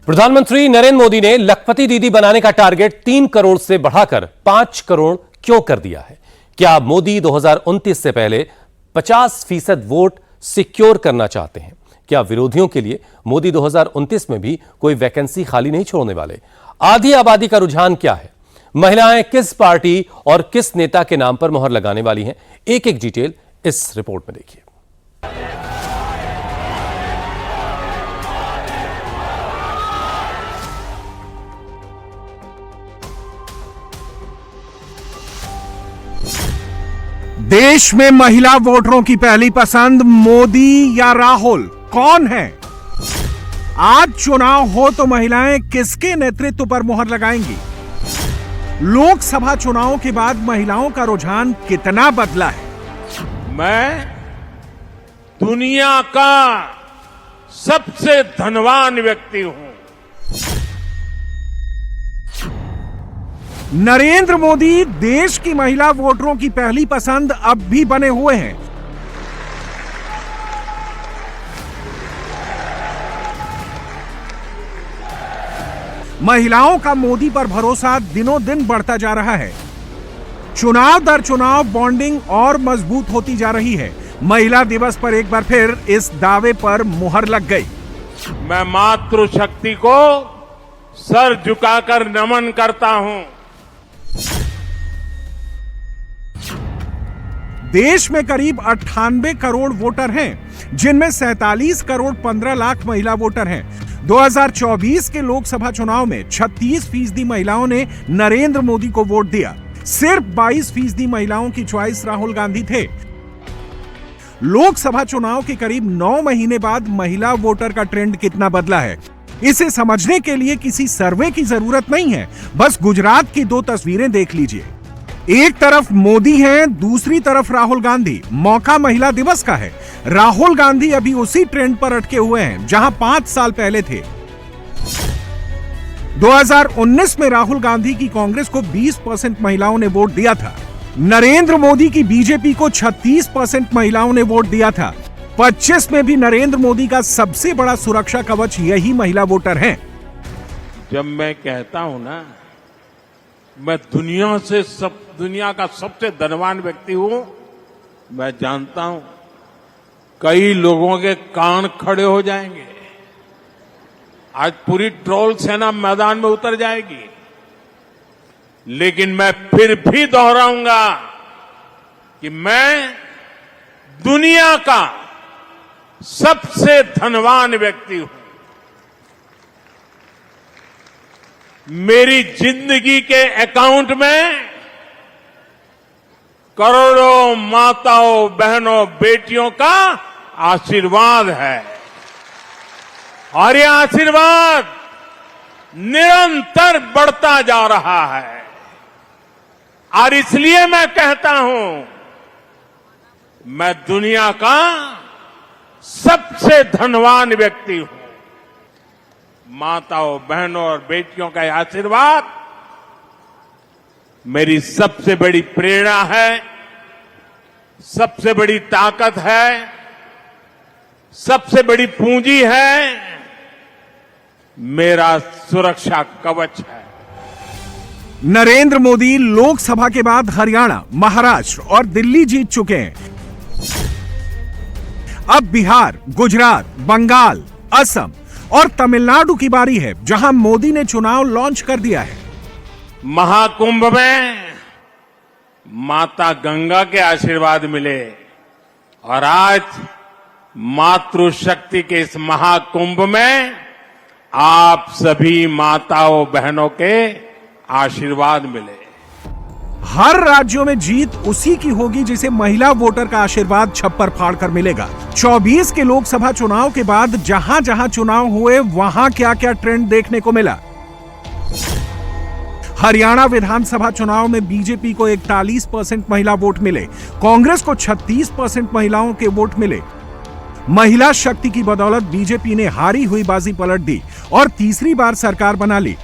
प्रधानमंत्री नरेंद्र मोदी ने लखपति दीदी बनाने का टारगेट 3 करोड़ से बढ़ाकर 5 करोड़ क्यों कर दिया है? क्या मोदी 2029 से पहले 50% वोट सिक्योर करना चाहते हैं? क्या विरोधियों के लिए मोदी 2029 में भी कोई वैकेंसी खाली नहीं छोड़ने वाले? आधी आबादी का रुझान क्या है? महिलाएं किस पार्टी और किस नेता के नाम पर मोहर लगाने वाली हैं? एक एक डिटेल इस रिपोर्ट में देखिए। देश में महिला वोटरों की पहली पसंद मोदी या राहुल, कौन है? आज चुनाव हो तो महिलाएं किसके नेतृत्व पर मोहर लगाएंगी? लोकसभा चुनाव के बाद महिलाओं का रुझान कितना बदला है? मैं दुनिया का सबसे धनवान व्यक्ति हूं। नरेंद्र मोदी देश की महिला वोटरों की पहली पसंद अब भी बने हुए हैं। महिलाओं का मोदी पर भरोसा दिनों दिन बढ़ता जा रहा है। चुनाव दर चुनाव बॉन्डिंग और मजबूत होती जा रही है। महिला दिवस पर एक बार फिर इस दावे पर मुहर लग गई। मैं मातृशक्ति को सर झुकाकर नमन करता हूं। देश में करीब 98 करोड़ वोटर हैं, जिनमें 47 करोड़ 15 लाख महिला वोटर हैं। 2024 के लोकसभा चुनाव में 36% महिलाओं ने नरेंद्र मोदी को वोट दिया। सिर्फ 22% महिलाओं की चॉइस राहुल गांधी थे। लोकसभा चुनाव के करीब 9 महीने बाद महिला वोटर का ट्रेंड कितना बदला है, इसे समझने के लिए किसी सर्वे की जरूरत नहीं है। बस गुजरात की 2 तस्वीरें देख लीजिए। एक तरफ मोदी हैं, दूसरी तरफ राहुल गांधी। मौका महिला दिवस का है। राहुल गांधी अभी उसी ट्रेंड पर अटके हुए हैं जहां 5 साल पहले थे। 2019 में राहुल गांधी की कांग्रेस को 20% महिलाओं ने वोट दिया था। नरेंद्र मोदी की बीजेपी को 36% महिलाओं ने वोट दिया था। 25 में भी नरेंद्र मोदी का सबसे बड़ा सुरक्षा कवच यही महिला वोटर हैं। जब मैं कहता हूं ना, मैं दुनिया का सबसे धनवान व्यक्ति हूं, मैं जानता हूं कई लोगों के कान खड़े हो जाएंगे। आज पूरी ट्रोल सेना मैदान में उतर जाएगी, लेकिन मैं फिर भी दोहराऊंगा कि मैं दुनिया का सबसे धनवान व्यक्ति हूं। मेरी जिंदगी के अकाउंट में करोड़ों माताओं, बहनों, बेटियों का आशीर्वाद है और यह आशीर्वाद निरंतर बढ़ता जा रहा है। और इसलिए मैं कहता हूं, मैं दुनिया का सबसे धनवान व्यक्ति हूं। माताओं, बहनों और बेटियों का आशीर्वाद मेरी सबसे बड़ी प्रेरणा है, सबसे बड़ी ताकत है, सबसे बड़ी पूंजी है, मेरा सुरक्षा कवच है। नरेंद्र मोदी लोकसभा के बाद हरियाणा, महाराष्ट्र और दिल्ली जीत चुके हैं। अब बिहार, गुजरात, बंगाल, असम और तमिलनाडु की बारी है, जहां मोदी ने चुनाव लॉन्च कर दिया है। महाकुंभ में माता गंगा के आशीर्वाद मिले और आज मातृशक्ति के इस महाकुंभ में आप सभी माताओं, बहनों के आशीर्वाद मिले। हर राज्यों में जीत उसी की होगी जिसे महिला वोटर का आशीर्वाद छप्पर फाड़कर मिलेगा। 24 के लोकसभा चुनाव के बाद जहां जहां चुनाव हुए, वहां क्या क्या ट्रेंड देखने को मिला। हरियाणा विधानसभा चुनाव में बीजेपी को 41% महिला वोट मिले, कांग्रेस को 36% महिलाओं के वोट मिले। महिला शक्ति की बदौलत बीजेपी ने हारी हुई बाजी पलट दी और तीसरी बार सरकार बना ली।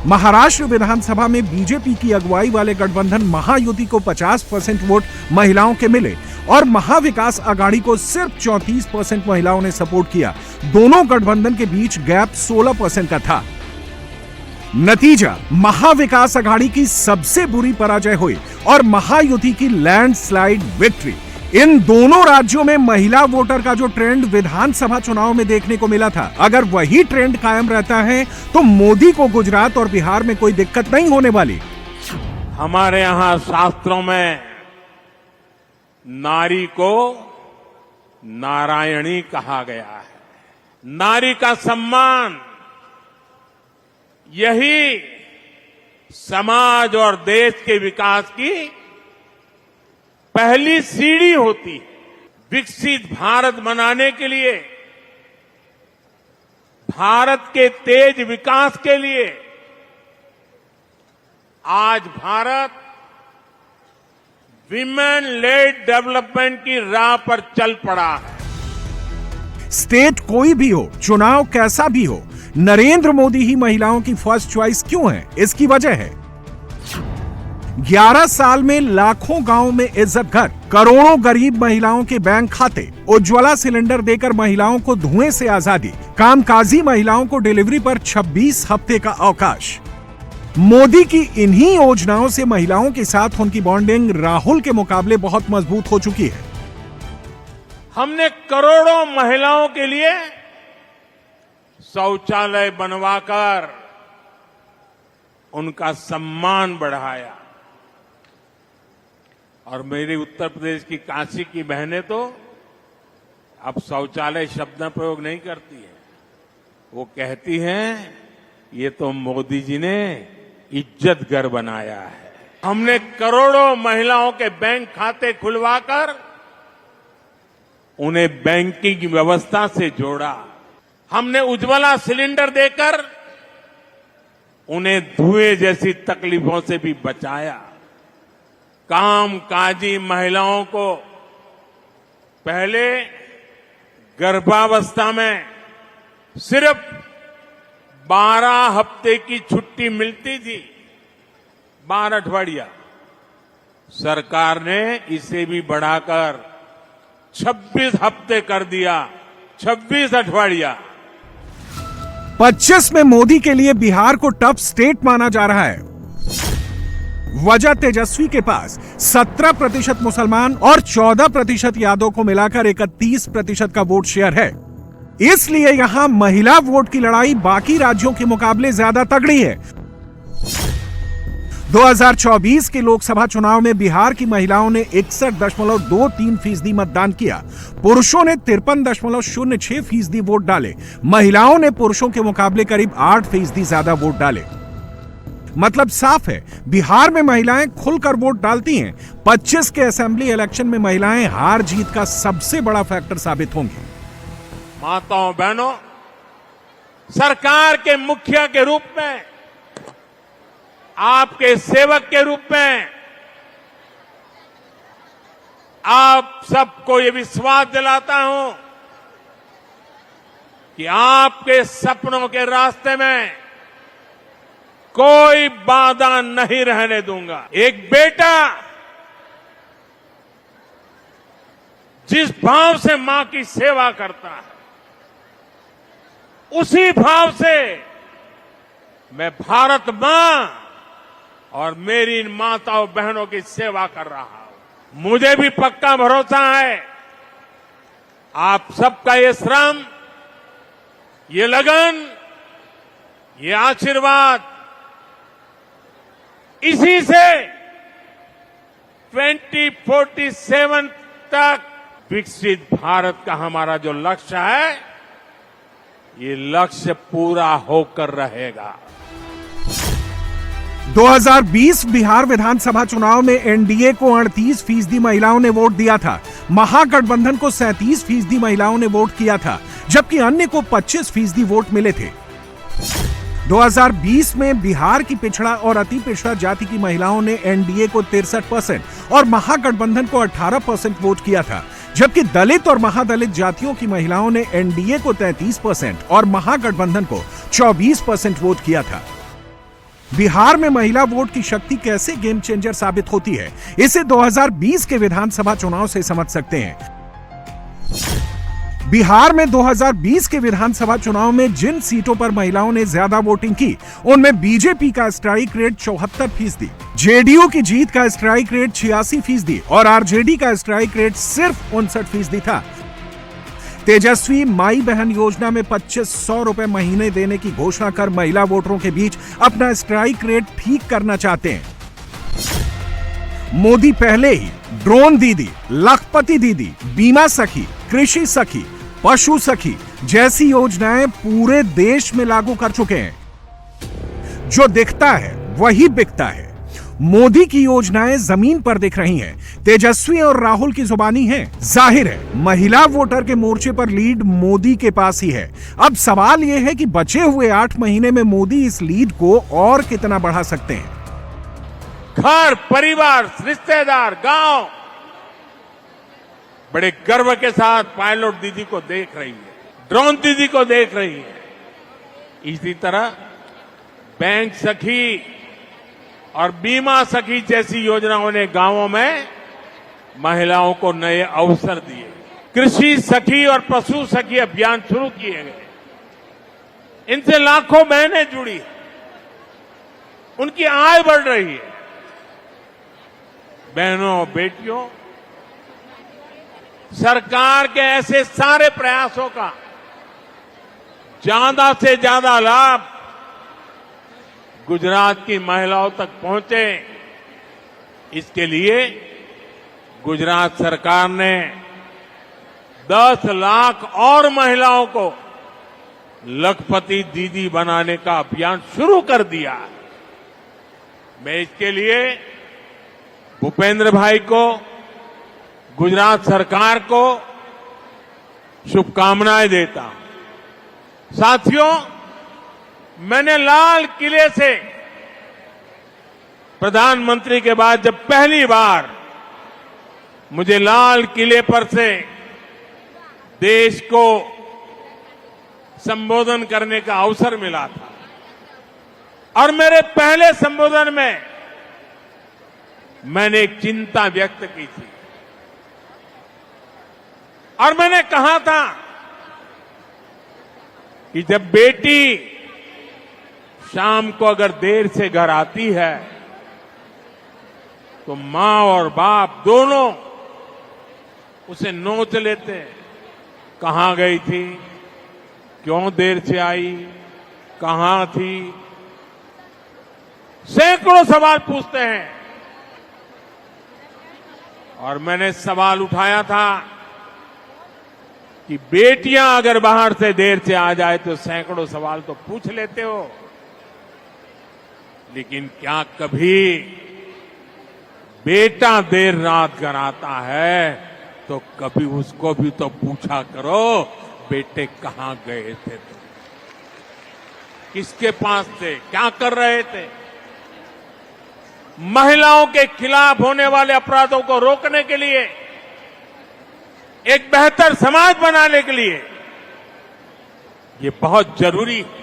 महाराष्ट्र विधानसभा में बीजेपी की अगुवाई वाले गठबंधन महायुति को 50% वोट महिलाओं के मिले और महाविकास आघाड़ी को सिर्फ 34% महिलाओं ने सपोर्ट किया। दोनों गठबंधन के बीच गैप 16% का था। नतीजा, महाविकास आघाड़ी की सबसे बुरी पराजय हुई और महायुति की लैंडस्लाइड विक्ट्री। इन दोनों राज्यों में महिला वोटर का जो ट्रेंड विधानसभा चुनाव में देखने को मिला था, अगर वही ट्रेंड कायम रहता है तो मोदी को गुजरात और बिहार में कोई दिक्कत नहीं होने वाली। हमारे यहां शास्त्रों में नारी को नारायणी कहा गया है। नारी का सम्मान यही समाज और देश के विकास की पहली सीढ़ी होती है। विकसित भारत बनाने के लिए, भारत के तेज विकास के लिए आज भारत विमेन लेड डेवलपमेंट की राह पर चल पड़ा है। स्टेट कोई भी हो, चुनाव कैसा भी हो, नरेंद्र मोदी ही महिलाओं की फर्स्ट चॉइस क्यों है? इसकी वजह है 11 साल में लाखों गांवों में इज्जत घर, करोड़ों गरीब महिलाओं के बैंक खाते, उज्ज्वला सिलेंडर देकर महिलाओं को धुएं से आजादी, कामकाजी महिलाओं को डिलीवरी पर 26 हफ्ते का अवकाश। मोदी की इन्हीं योजनाओं से महिलाओं के साथ उनकी बॉन्डिंग राहुल के मुकाबले बहुत मजबूत हो चुकी है। हमने करोड़ों महिलाओं के लिए शौचालय बनवाकर उनका सम्मान बढ़ाया। और मेरी उत्तर प्रदेश की काशी की बहनें तो अब शौचालय शब्द प्रयोग नहीं करती है, वो कहती हैं ये तो मोदी जी ने इज्जत घर बनाया है। हमने करोड़ों महिलाओं के बैंक खाते खुलवाकर उन्हें बैंकिंग व्यवस्था से जोड़ा। हमने उज्ज्वला सिलेंडर देकर उन्हें धुएं जैसी तकलीफों से भी बचाया। कामकाजी महिलाओं को पहले गर्भावस्था में सिर्फ 12 हफ्ते की छुट्टी मिलती थी, 12 अठवाडिया। सरकार ने इसे भी बढ़ाकर 26 हफ्ते कर दिया, 26 अठवाडिया। 25 में मोदी के लिए बिहार को टफ स्टेट माना जा रहा है। वजह तेजस्वी के पास 17% मुसलमान और 14% यादव को मिलाकर 31% का वोट शेयर है। इसलिए यहां महिला वोट की लड़ाई बाकी राज्यों के मुकाबले ज्यादा तगड़ी है। 2024 के लोकसभा चुनाव में बिहार की महिलाओं ने 61.23% मतदान किया। पुरुषों ने 53.06% वोट डाले। महिलाओं ने पुरुषों के मुकाबले करीब 8% ज्यादा वोट डाले। मतलब साफ है, बिहार में महिलाएं खुलकर वोट डालती हैं। 25 के असेंबली इलेक्शन में महिलाएं हार जीत का सबसे बड़ा फैक्टर साबित होंगी। माताओं बहनों, सरकार के मुखिया के रूप में, आपके सेवक के रूप में आप सबको ये विश्वास दिलाता हूं कि आपके सपनों के रास्ते में कोई बाधा नहीं रहने दूंगा। एक बेटा जिस भाव से मां की सेवा करता है, उसी भाव से मैं भारत मां और मेरी इन माताओं बहनों की सेवा कर रहा हूं। मुझे भी पक्का भरोसा है आप सबका ये श्रम, ये लगन, ये आशीर्वाद, इसी से 2047 तक विकसित भारत का हमारा जो लक्ष्य है, ये लक्ष्य पूरा होकर रहेगा। 2020 बिहार विधानसभा चुनाव में एनडीए को 38% महिलाओं ने वोट दिया था। महागठबंधन को 37% महिलाओं ने वोट किया था, जबकि अन्य को 25% वोट मिले थे। 2020 में बिहार की पिछड़ा और अति पिछड़ा जाति की महिलाओं ने एनडीए को 63% और महागठबंधन को 18% वोट किया था, जबकि दलित और महादलित जातियों की महिलाओं ने एनडीए को 33% और महागठबंधन को 24% वोट किया था। बिहार में महिला वोट की शक्ति कैसे गेम चेंजर साबित होती है, इसे 2020 के विधानसभा चुनाव से समझ सकते हैं। बिहार में 2020 के विधानसभा चुनाव में जिन सीटों पर महिलाओं ने ज्यादा वोटिंग की, उनमें बीजेपी का स्ट्राइक रेट 74%, जेडीयू की जीत का स्ट्राइक रेट 86% और आरजेडी का स्ट्राइक रेट सिर्फ 59% था। तेजस्वी माई बहन योजना में 2500 रुपए महीने देने की घोषणा कर महिला वोटरों के बीच अपना स्ट्राइक रेट ठीक करना चाहते हैं। मोदी पहले ही ड्रोन दीदी, लखपति दीदी, बीमा सखी, कृषि सखी, पशु सखी जैसी योजनाएं पूरे देश में लागू कर चुके हैं। जो दिखता है वही बिकता है। मोदी की योजनाएं जमीन पर दिख रही हैं। तेजस्वी और राहुल की जुबानी है। जाहिर है महिला वोटर के मोर्चे पर लीड मोदी के पास ही है। अब सवाल यह है कि बचे हुए 8 महीने में मोदी इस लीड को और कितना बढ़ा सकते हैं। घर, परिवार, रिश्तेदार, गांव बड़े गर्व के साथ पायलट दीदी को देख रही है, ड्रोन दीदी को देख रही है। इसी तरह बैंक सखी और बीमा सखी जैसी योजनाओं ने गांवों में महिलाओं को नए अवसर दिए। कृषि सखी और पशु सखी अभियान शुरू किए गए। इनसे लाखों बहनें जुड़ी, उनकी आय बढ़ रही है। बहनों, बेटियों, सरकार के ऐसे सारे प्रयासों का ज्यादा से ज्यादा लाभ गुजरात की महिलाओं तक पहुंचे, इसके लिए गुजरात सरकार ने 10 लाख और महिलाओं को लखपति दीदी बनाने का अभियान शुरू कर दिया। मैं इसके लिए भूपेंद्र भाई को, गुजरात सरकार को शुभकामनाएं देता हूं। साथियों, मैंने लाल किले से प्रधानमंत्री के बाद जब पहली बार मुझे लाल किले पर से देश को संबोधन करने का अवसर मिला था, और मेरे पहले संबोधन में मैंने एक चिंता व्यक्त की थी और मैंने कहा था कि जब बेटी शाम को अगर देर से घर आती है तो मां और बाप दोनों उसे नोच लेते हैं। कहां गई थी, क्यों देर से आई, कहां थी, सैकड़ों सवाल पूछते हैं। और मैंने सवाल उठाया था कि बेटियां अगर बाहर से देर से आ जाए तो सैकड़ों सवाल तो पूछ लेते हो, लेकिन क्या कभी बेटा देर रात घर आता है तो कभी उसको भी तो पूछा करो, बेटे कहां गए थे, किसके पास थे, क्या कर रहे थे। महिलाओं के खिलाफ होने वाले अपराधों को रोकने के लिए, एक बेहतर समाज बनाने के लिए ये बहुत जरूरी है।